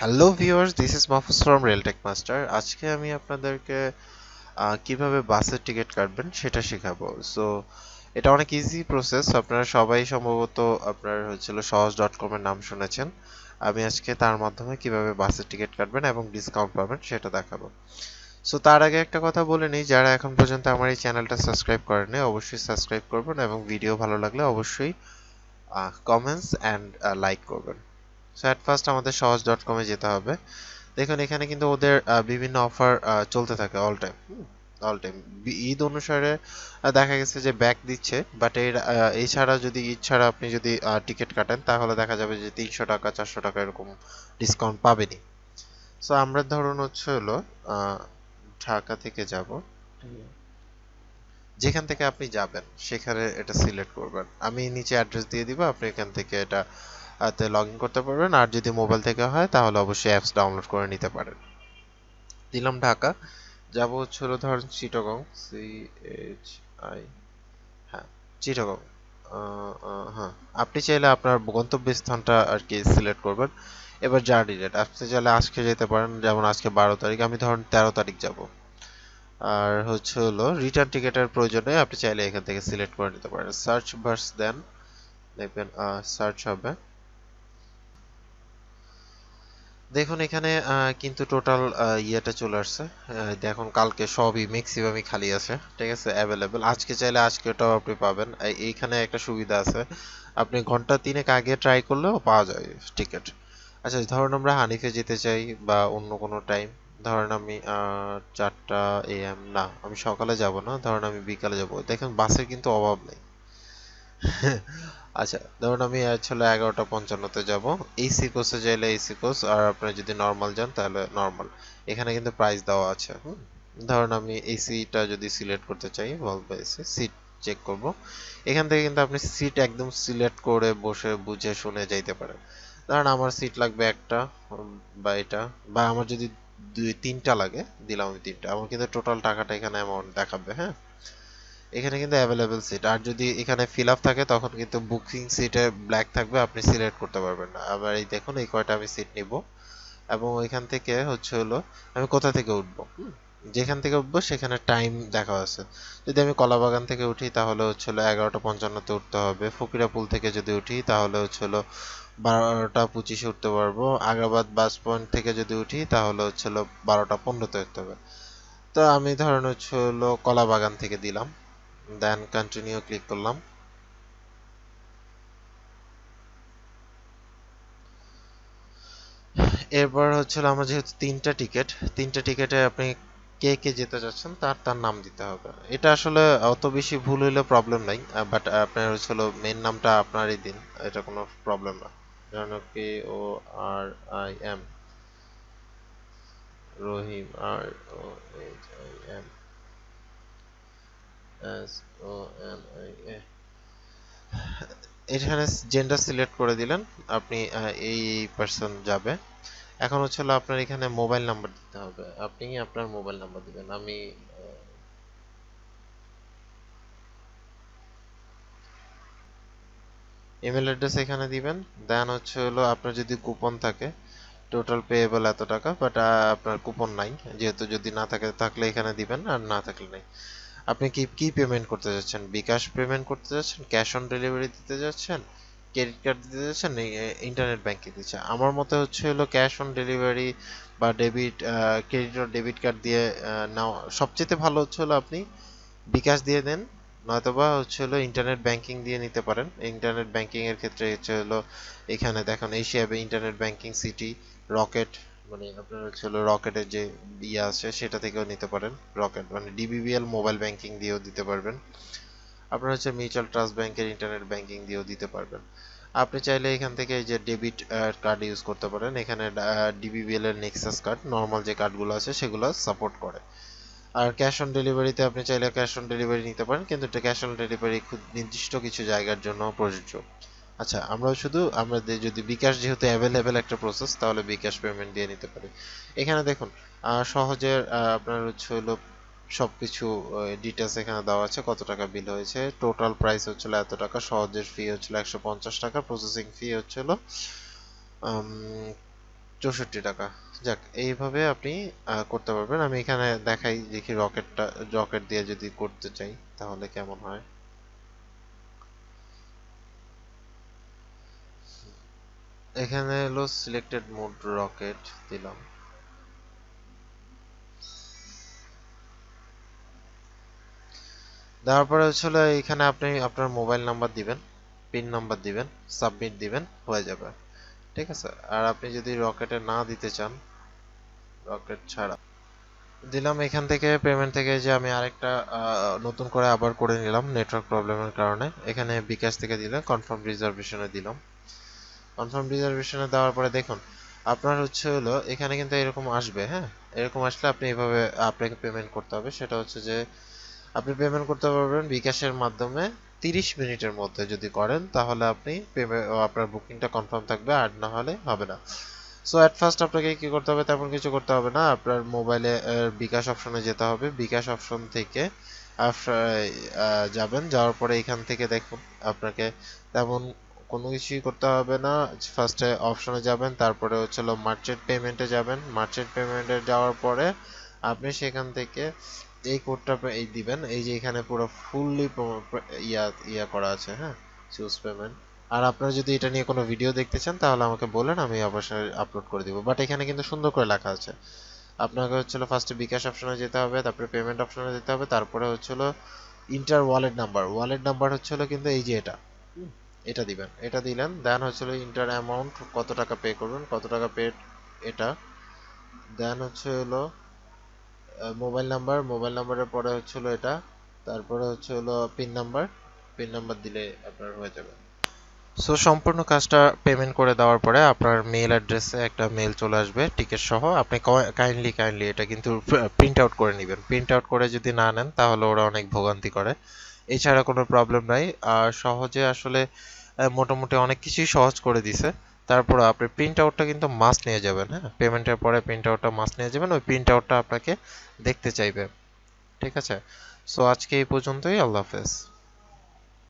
Hello viewers, this is Mahfuz from Railtech master. আজকে আমি আপনাদেরকে কিভাবে বাসের টিকিট কাটবেন সেটা শেখাবো। সো এটা অনেক ইজি প্রসেস। আপনারা সবাই সম্ভবত আপনার হচ্ছিল সহজ.com এর নাম শুনেছেন। আমি আজকে তার মাধ্যমে কিভাবে বাসের টিকিট কাটবেন এবং ডিসকাউন্ট পাবেন সেটা দেখাবো। সো তার আগে একটা কথা বলে নিই, যারা এখন পর্যন্ত আমার এই চ্যানেলটা সাবস্ক্রাইব করেনি অবশ্যই সাবস্ক্রাইব করবেন এবং ভিডিও ভালো লাগলে অবশ্যই কমেন্টস অ্যান্ড লাইক করবেন। সো অ্যাট ফার্স্ট আমাদের সহজ.com এ যেতে হবে। দেখুন এখানে কিন্তু ওদের বিভিন্ন অফার চলতে থাকে all time. All time Eid অনুসারে দেখা গেছে যে ব্যাক দিচ্ছে, বাট এছাড়া যদি ঈদ ছাড়া আপনি যদি টিকিট কাটেন তাহলে দেখা যাবে যে 300 টাকা 400 টাকা এরকম ডিসকাউন্ট পাবেনই। সো আমরা ধরুন হচ্ছে হলো আহ, ঢাকা থেকে যাব, যেখান থেকে আপনি যাবেন সেখানে এটা সিলেক্ট করবেন। আমি নিচে অ্যাড্রেস দিয়ে দিব, আপনি এখান থেকে এটা তে লগ ইন করতে পারবেন। আর যদি মোবাইল থেকে হয় তাহলে অবশ্যই অ্যাপস ডাউনলোড করে নিতে পারেন। দিলাম ঢাকা, যাব হচ্ছে হলো ধরেন চিটাগং, CHI, হ্যাঁ চিটাগং। হ্যাঁ, আপনি চাইলে আপনার গন্তব্যস্থানটা আর কি সিলেক্ট করবেন। এবার জার্নি ডেট আপনি চাইলে আজকে যেতে পারেন, যেমন আজকে 12 তারিখ, আমি ধরুন 13 তারিখ যাব। আর হচ্ছে হলো রিটার্ন টিকেটের প্রয়োজনে আপনি চাইলে এখান থেকে সিলেক্ট করে নিতে পারেন। সার্চ বার্স দেন, দেখবেন সার্চ হবে। দেখুন এখানে কিন্তু টোটাল ইয়েটা চলে আসছে। দেখুন কালকে সবই ম্যাক্সিমামই খালি আছে, ঠিক আছে, অ্যাভেলেবেল। আজকে চাইলে আজকেটাও আপনি পাবেন। এইখানে একটা সুবিধা আছে, আপনি ঘন্টা তিনেক আগে ট্রাই করলেও পাওয়া যায় টিকিট। আচ্ছা ধরুন আমরা হানিফে যেতে চাই বা অন্য কোনো টাইম, ধরেন আমি 4টা AM, না আমি সকালে যাব না, ধরেন আমি বিকালে যাব। দেখেন বাসের কিন্তু অভাব নেই। আচ্ছা ধরুন আমি আসলে 11টা 55-তে যাব। এসি কোচে চাইলে এসি কোচ, আর আপনি যদি নর্মাল যান তাহলে নর্মাল। এখানে কিন্তু প্রাইস দেওয়া আছে। ধরুন আমি এসিটা যদি সিলেক্ট করতে চাই, বলবো এসি সিট চেক করব। এখান থেকে কিন্তু আপনি সিট একদম সিলেক্ট করে বসে বুঝে শুনে যাইতে পারেন। ধরুন আমার সিট লাগবে একটা, বা এটা, বা আমার যদি দুই তিনটা লাগে, দিলাম আমি তিনটা, আমার কিন্তু টোটাল টাকাটা এখানে অ্যামাউন্ট দেখাবে। হ্যাঁ, এখানে কিন্তু অ্যাভেলেবেল সিট। আর যদি এখানে ফিল আপ থাকে তখন কিন্তু বুকিং সিটে ব্ল্যাক থাকবে, আপনি সিলেক্ট করতে পারবেন না। আবার এই দেখুন এই কয়টা আমি সিট নিব, এবং ওইখান থেকে হচ্ছে হলো আমি কোথা থেকে উঠবো। যেখান থেকে উঠবো সেখানে টাইম দেখা আছে। যদি আমি কলাবাগান থেকে উঠি তাহলে হচ্ছে হলো 11টা 55-তে উঠতে হবে। ফকিরাপুল থেকে যদি উঠি তাহলে হচ্ছে হলো 12টা 25-এ উঠতে পারবো। আগ্রাবাদ বাস পয়েন্ট থেকে যদি উঠি তাহলে হচ্ছে হলো 12টা 15-তে উঠতে হবে। তো আমি ধরেন হচ্ছে হলো কলাবাগান থেকে দিলাম, দেন কন্টিনিউ ক্লিক করলাম। এরপর হচ্ছে আমার যেহেতু তিনটা টিকেটে আপনি কে কে যেতে চাচ্ছেন তার তার নাম দিতে হবে। এটা আসলে অত বেশি ভুল হইলে প্রবলেম নাই, বাট আপনার হচ্ছে মেন নামটা আপনারই দিন, এটা কোনো প্রবলেম না। যেমন KORIM, রহিম, ROHIMSONIA। এখানে জেন্ডার সিলেক্ট করে দিলেন আপনি, এই পার্সন যাবে। এখন হচ্ছে হলো আপনার এখানে মোবাইল নাম্বার দিতে হবে, আপনি আপনার মোবাইল নাম্বার দিবেন। আমি ইমেল অ্যাড্রেস এখানে দিবেন। দেন হচ্ছে হলো আপনার যদি কুপন থাকে, টোটাল পেয়েবল এত টাকা, বাট আপনার কুপন নাই যেহেতু, যদি না থাকে থাকলে এখানে দিবেন, আর না থাকলে নাই। আপনি কি কি পেমেন্ট করতে যাচ্ছেন? বিকাশ পেমেন্ট করতে যাচ্ছেন, ক্যাশ অন ডেলিভারি দিতে যাচ্ছেন, ক্রেডিট কার্ড দিতে যাচ্ছেন, ইন্টারনেট ব্যাংকিং দিচ্ছে? আমার মতে হচ্ছে হলো ক্যাশ অন ডেলিভারি বা ক্রেডিট ও ডেবিট কার্ড দিয়ে নাও সবচেয়ে ভালো হচ্ছে হলো আপনি বিকাশ দিয়ে দেন, নয়তোবা হচ্ছে হলো ইন্টারনেট ব্যাংকিং দিয়ে নিতে পারেন। ইন্টারনেট ব্যাংকিং এর ক্ষেত্রে হচ্ছে হলো এখানে দেখুন এশিয়াবে ইন্টারনেট ব্যাংকিং সিটি, রকেট, মানে আপনার হচ্ছে হলো রকেটের যে ইয়ে আছে সেটা থেকেও নিতে পারেন। রকেট মানে ডিবিবিএল মোবাইল ব্যাংকিং দিয়েও দিতে পারবেন। আপনার হচ্ছে মিউচুয়াল ট্রাস্ট ব্যাংকের ইন্টারনেট ব্যাংকিং দিয়েও দিতে পারবেন। আপনি চাইলে এখান থেকে এই যে ডেবিট কার্ড ইউজ করতে পারেন। এখানে ডিবিবিএল এর নেক্সাস কার্ড, নর্মাল যে কার্ডগুলো আছে সেগুলো সাপোর্ট করে। আর ক্যাশ অন ডেলিভারিতে আপনি চাইলে ক্যাশ অন ডেলিভারি নিতে পারেন, কিন্তু ক্যাশ অন ডেলিভারি খুব নির্দিষ্ট কিছু জায়গার জন্য প্রযোজ্য। আচ্ছা আমাদের যদি বিকাশ যেহেতু অ্যাভেলেবেল একটা প্রসেস, তাহলে বিকাশ পেমেন্ট দিয়ে নিতে পারি। এখানে দেখুন সহজে আপনার হচ্ছে হলো সবকিছু ডিটেলস এখানে দেওয়া আছে, কত টাকা বিল হয়েছে, টোটাল প্রাইস হচ্ছিল এত টাকা, সহজের ফি হচ্ছিল 150 টাকা, প্রসেসিং ফি হচ্ছিল 64 টাকা। যাক, এইভাবে আপনি করতে পারবেন। আমি এখানে দেখাই, দেখি রকেট দিয়ে যদি করতে চাই তাহলে কেমন হয়। এখানে হলো সিলেক্টেড মোড রকেট দিলাম। দেওয়ার পরে হচ্ছিল এখানে আপনি আপনার মোবাইল নাম্বার দিবেন, পিন নাম্বার দিবেন, সাবমিট দিবেন, হয়ে যাবে। ঠিক আছে। আর আপনি যদি রকেটে না দিতে চান, রকেট ছাড়া দিলাম, এখান থেকে পেমেন্ট থেকে যে আমি আরেকটা নতুন করে আবার করে নিলাম নেটওয়ার্ক প্রবলেমের কারণে। এখানে বিকাশ থেকে দিলে কনফার্ম রিজার্ভেশনে দিলাম। কনফার্ম রিজার্ভেশনে দেওয়ার পরে দেখুন আপনার হচ্ছে হলো এখানে কিন্তু এরকম আসবে। হ্যাঁ, এরকম আসলে আপনি এভাবে আপনাকে পেমেন্ট করতে হবে। সেটা হচ্ছে যে আপনি পেমেন্ট করতে পারবেন বিকাশের মাধ্যমে 30 মিনিটের মধ্যে। যদি করেন তাহলে আপনি আপনার বুকিংটা কনফার্ম থাকবে, আর না হলে হবে না। সো অ্যাট ফার্স্ট আপনাকে কি করতে হবে, তেমন কিছু করতে হবে না। আপনার মোবাইলে বিকাশ অপশনে যেতে হবে। বিকাশ অপশন থেকে যাবেন, যাওয়ার পরে এখান থেকে দেখুন আপনাকে তেমন কোনো কিছুই করতে হবে না। ফার্স্টে অপশনে যাবেন, তারপরে হচ্ছিল মার্চেন্ট পেমেন্টে যাবেন। মার্চেন্ট পেমেন্টে যাওয়ার পরে আপনি সেখান থেকে এই কোডটা এই দিবেন। এই যে এখানে পুরো ফুললি ইয়া ইয়া করা আছে। হ্যাঁ, চুজ পেমেন্ট। আর আপনারা যদি এটা নিয়ে কোনো ভিডিও দেখতে চান তাহলে আমাকে বলেন, আমি অবশ্যই আপলোড করে দিব। বাট এখানে কিন্তু সুন্দর করে লেখা আছে। আপনাকে হচ্ছিল ফার্স্টে বিকাশ অপশনে যেতে হবে, তারপরে পেমেন্ট অপশনে যেতে হবে, তারপরে হচ্ছিল inter wallet number. Wallet number হচ্ছিল কিন্তু এই যে এটা, এটা দিবেন। এটা দিলেন, দেন হচ্ছিল ইন্টার অ্যামাউন্ট, কত টাকা পে করবেন, কত টাকা পে, এটা দেন হচ্ছে হলো মোবাইল নাম্বার। মোবাইল নাম্বারের পরে হচ্ছিল এটা, তারপরে হচ্ছে হলো পিন নাম্বার। পিন নাম্বার দিলে আপনার হয়ে যাবে। সো সম্পূর্ণ কাজটা পেমেন্ট করে দেওয়ার পরে আপনার মেল অ্যাড্রেসে একটা মেল চলে আসবে টিকিট সহ। আপনি কাইন্ডলি এটা কিন্তু প্রিন্ট আউট করে নেবেন। প্রিন্ট আউট করে যদি না নেন তাহলে ওরা অনেক ভোগান্তি করে। এছাড়া কোনো প্রবলেম নাই। আর সহজে আসলে মোটামুটি অনেক কিছুই সহজ করে দিছে। তারপর আপনি প্রিন্ট আউটটা কিন্তু মাস্ট নিয়ে যাবেন। হ্যাঁ, পেমেন্টের পরে প্রিন্ট আউটটা মাস্ট নিয়ে যাবেন। ওই প্রিন্ট আউটটা আপনাকে দেখতে চাইবে। ঠিক আছে। সো আজকে এই পর্যন্তই। আল্লাহ হাফেজ।